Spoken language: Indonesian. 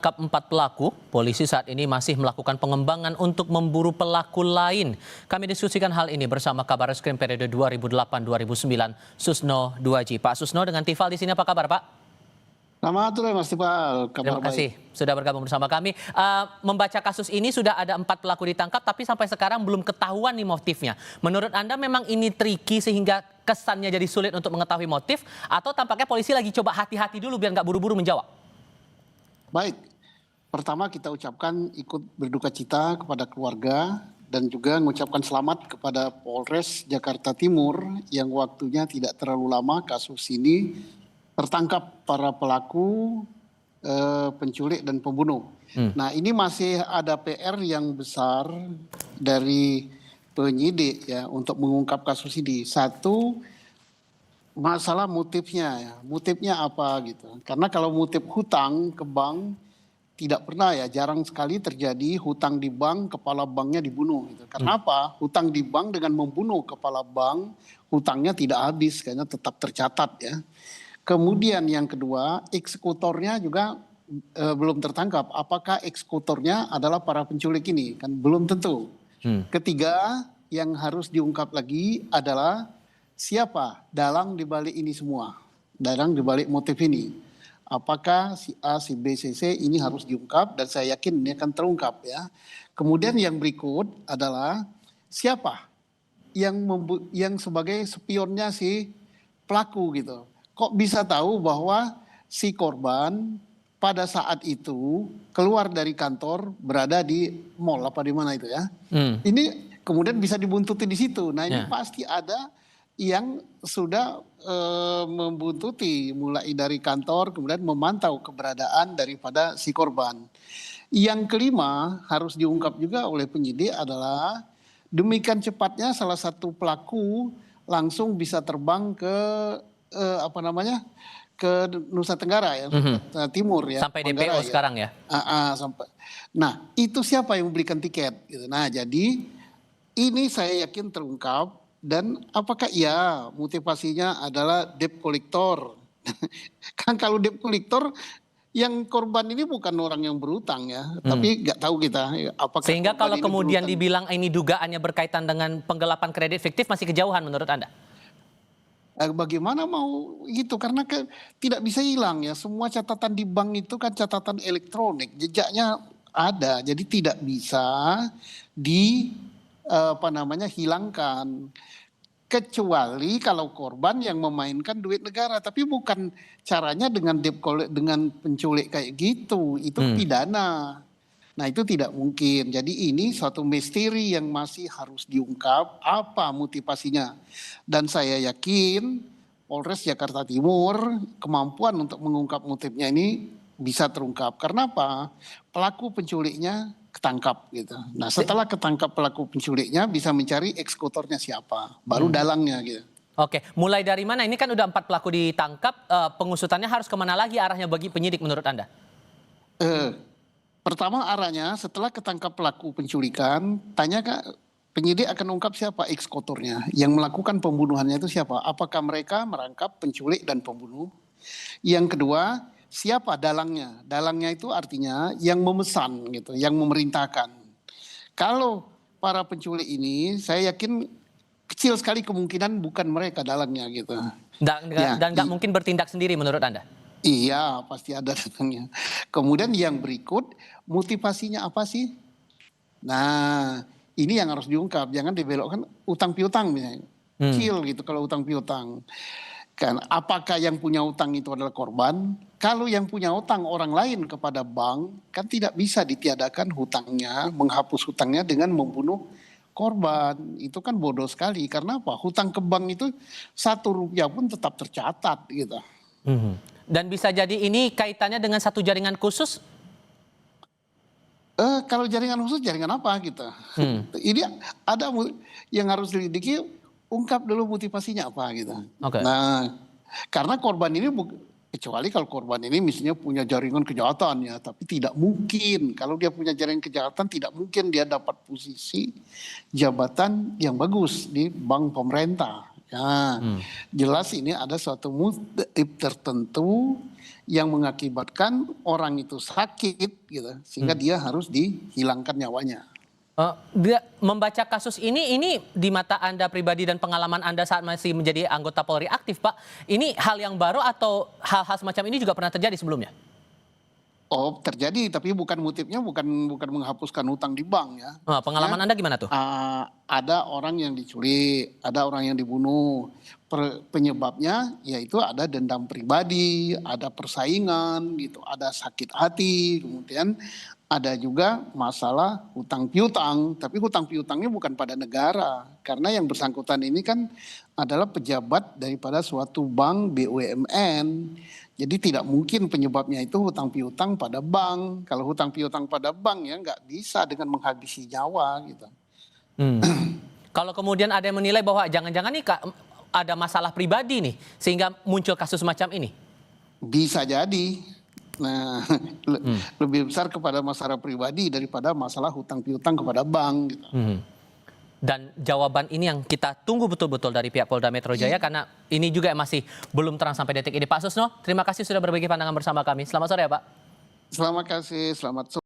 Empat pelaku, polisi saat ini masih melakukan pengembangan untuk memburu pelaku lain. Kami diskusikan hal ini bersama Kabareskrim periode 2008-2009, Susno Duaji. Pak Susno dengan Tifal di sini, apa kabar Pak? Selamat sore Mas Tifal, Terima kabar kasih baik. sudah bergabung bersama kami. Membaca kasus ini sudah ada 4 pelaku ditangkap, tapi sampai sekarang belum ketahuan nih motifnya. Menurut Anda memang ini tricky sehingga kesannya jadi sulit untuk mengetahui motif, atau tampaknya polisi lagi coba hati-hati dulu biar nggak buru-buru menjawab? Baik, pertama kita ucapkan ikut berduka cita kepada keluarga dan juga mengucapkan selamat kepada Polres Jakarta Timur yang waktunya tidak terlalu lama kasus ini tertangkap para pelaku penculik dan pembunuh. Nah ini masih ada PR yang besar dari penyidik ya untuk mengungkap kasus ini. Satu, masalah motifnya ya, motifnya apa gitu. Karena kalau motif hutang ke bank tidak pernah ya, jarang sekali terjadi hutang di bank, kepala banknya dibunuh gitu. Karena apa? Hutang di bank dengan membunuh kepala bank, hutangnya tidak habis, kayaknya tetap tercatat ya. Kemudian yang kedua, eksekutornya juga belum tertangkap. Apakah eksekutornya adalah para penculik ini? Kan belum tentu. Ketiga, yang harus diungkap lagi adalah siapa dalang dibalik ini semua, dalang dibalik motif ini. Apakah si A, si B, si C ini harus diungkap dan saya yakin ini akan terungkap ya. Kemudian yang berikut adalah siapa yang sebagai spionnya si pelaku gitu. Kok bisa tahu bahwa si korban pada saat itu keluar dari kantor berada di mall apa di mana itu ya. Ini kemudian bisa dibuntuti di situ. Nah ini pasti ada yang sudah membuntuti mulai dari kantor kemudian memantau keberadaan daripada si korban. Yang kelima harus diungkap juga oleh penyidik adalah demikian cepatnya salah satu pelaku langsung bisa terbang ke ke Nusa Tenggara ya, Timur ya. Sampai DPO ya. Sekarang ya. Sampai. Nah itu siapa yang membelikan tiket? Gitu. Nah jadi ini saya yakin terungkap. Dan apakah ya motivasinya adalah debt collector? Kan kalau debt collector yang korban ini bukan orang yang berutang ya, tapi nggak tahu kita. Apakah sehingga kalau kemudian dibilang ini dugaannya berkaitan dengan penggelapan kredit fiktif masih kejauhan menurut Anda? Bagaimana mau gitu? Karena tidak bisa hilang ya. Semua catatan di bank itu kan catatan elektronik, jejaknya ada, jadi tidak bisa hilangkan. Kecuali kalau korban yang memainkan duit negara, tapi bukan caranya dengan penculik kayak gitu, itu pidana. Nah itu tidak mungkin. Jadi ini suatu misteri yang masih harus diungkap apa motivasinya. Dan saya yakin Polres Jakarta Timur kemampuan untuk mengungkap motifnya ini bisa terungkap. Karena apa? Pelaku penculiknya ketangkap gitu. Nah setelah ketangkap pelaku penculiknya bisa mencari eksekutornya siapa, baru dalangnya gitu. Oke, mulai dari mana? Ini kan udah 4 pelaku ditangkap, pengusutannya harus kemana lagi arahnya bagi penyidik menurut Anda? Pertama arahnya setelah ketangkap pelaku penculikan, tanya penyidik akan ungkap siapa eksekutornya, yang melakukan pembunuhannya itu siapa, apakah mereka merangkap penculik dan pembunuh. Yang kedua, siapa dalangnya? Dalangnya itu artinya yang memesan gitu, yang memerintahkan. Kalau para penculik ini saya yakin kecil sekali kemungkinan bukan mereka dalangnya gitu. Dan nggak mungkin bertindak sendiri menurut Anda? Iya, pasti ada datangnya. Kemudian yang berikut, motivasinya apa sih? Nah, ini yang harus diungkap, jangan dibelokkan utang piutang misalnya. Kecil gitu kalau utang piutang. Kan apakah yang punya utang itu adalah korban? Kalau yang punya utang orang lain kepada bank, kan tidak bisa ditiadakan hutangnya, menghapus hutangnya dengan membunuh korban. Itu kan bodoh sekali. Karena apa? Hutang ke bank itu 1 rupiah pun tetap tercatat gitu. Dan bisa jadi ini kaitannya dengan satu jaringan khusus? Kalau jaringan khusus, jaringan apa gitu? Ini ada yang harus diselidiki, ungkap dulu motivasinya apa gitu. Nah, karena korban ini kecuali kalau korban ini misalnya punya jaringan kejahatan ya, tapi tidak mungkin kalau dia punya jaringan kejahatan tidak mungkin dia dapat posisi jabatan yang bagus di bank pemerintah. Ya, jelas ini ada suatu motif tertentu yang mengakibatkan orang itu sakit gitu, sehingga dia harus dihilangkan nyawanya. Membaca kasus ini di mata Anda pribadi dan pengalaman Anda saat masih menjadi anggota Polri aktif, Pak, ini hal yang baru atau hal-hal semacam ini juga pernah terjadi sebelumnya? Oh, terjadi, tapi bukan motifnya bukan menghapuskan hutang di bank ya. Pengalaman Anda gimana tuh? Ada orang yang diculik, ada orang yang dibunuh. Penyebabnya yaitu ada dendam pribadi, ada persaingan gitu, ada sakit hati, kemudian ada juga masalah hutang piutang, tapi hutang piutangnya bukan pada negara, karena yang bersangkutan ini kan adalah pejabat daripada suatu bank BUMN. Jadi tidak mungkin penyebabnya itu hutang piutang pada bank. Kalau hutang piutang pada bank ya nggak bisa dengan menghabisi nyawa gitu. Kalau kemudian ada yang menilai bahwa jangan-jangan nih Kak, ada masalah pribadi nih sehingga muncul kasus semacam ini. Bisa jadi. Nah, lebih besar kepada masalah pribadi daripada masalah hutang piutang kepada bank gitu. Dan jawaban ini yang kita tunggu betul-betul dari pihak Polda Metro Jaya karena ini juga masih belum terang sampai detik ini. Pak Susno, terima kasih sudah berbagi pandangan bersama kami. Selamat sore ya Pak. Selamat kasih, selamat sore.